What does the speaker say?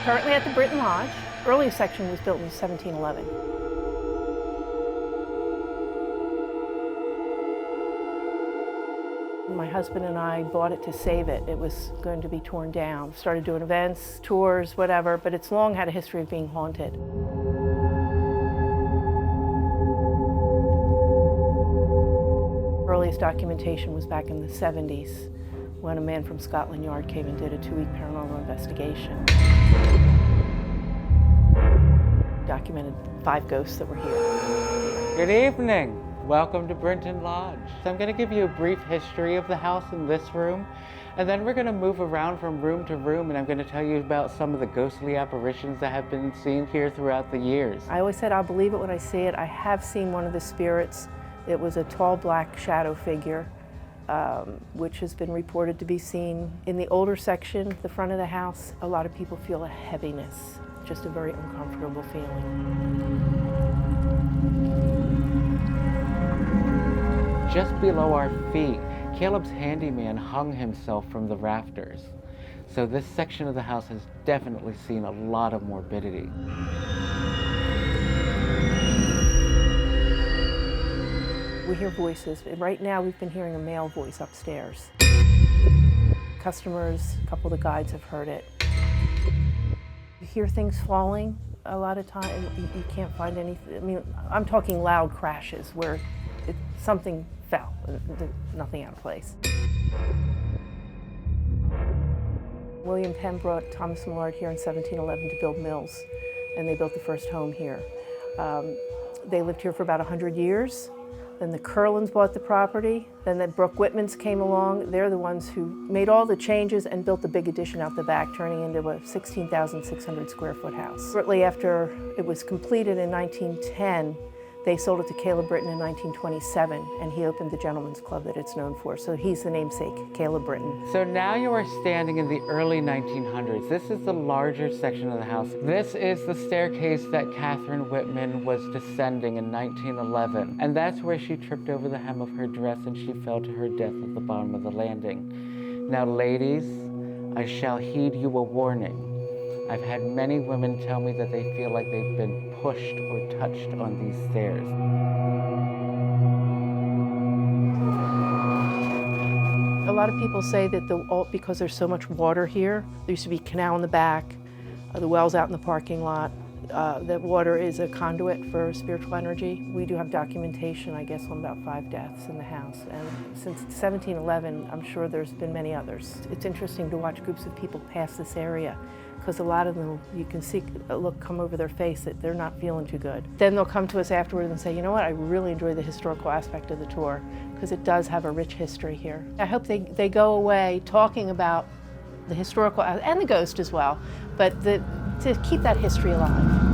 Currently at the Brinton Lodge. Earliest section was built in 1711. My husband and I bought it to save it. It was going to be torn down. Started doing events, tours, whatever, but it's long had a history of being haunted. Earliest documentation was back in the 70s when a man from Scotland Yard came and did a 2-week paranormal investigation. Documented 5 ghosts that were here. Good evening. Welcome to Brinton Lodge. So I'm going to give you a brief history of the house in this room, and then we're going to move around from room to room, and I'm going to tell you about some of the ghostly apparitions that have been seen here throughout the years. I always said I'll believe it when I see it. I have seen one of the spirits. It was a tall black shadow figure, which has been reported to be seen in the older section, the front of the house. A lot of people feel a heaviness, just a very uncomfortable feeling. Just below our feet, Caleb's handyman hung himself from the rafters. So this section of the house has definitely seen a lot of morbidity. We hear voices. Right now we've been hearing a male voice upstairs. Customers, a couple of the guides have heard it. You hear things falling a lot of time. You can't find anything. I mean, I'm talking loud crashes where something fell, nothing out of place. William Penn brought Thomas Millard here in 1711 to build mills, and they built the first home here. They lived here for about 100 years. Then the Curlins bought the property. Then the Brooke Whitmans came along. They're the ones who made all the changes and built the big addition out the back, turning into a 16,600 square foot house. Shortly after it was completed in 1910, they sold it to Caleb Brinton in 1927, and he opened the gentleman's club that it's known for. So he's the namesake, Caleb Brinton. So now you are standing in the early 1900s. This is the larger section of the house. This is the staircase that Catherine Whitman was descending in 1911. And that's where she tripped over the hem of her dress and she fell to her death at the bottom of the landing. Now, ladies, I shall heed you a warning. I've had many women tell me that they feel like they've been pushed or touched on these stairs. A lot of people say that because there's so much water here, there used to be a canal in the back, the wells out in the parking lot, that water is a conduit for spiritual energy. We do have documentation, I guess, on about 5 deaths in the house. And since 1711, I'm sure there's been many others. It's interesting to watch groups of people pass this area, because a lot of them, you can see a look come over their face that they're not feeling too good. Then they'll come to us afterwards and say, you know what, I really enjoy the historical aspect of the tour, because it does have a rich history here. I hope they go away talking about the historical and the ghost as well, but to keep that history alive.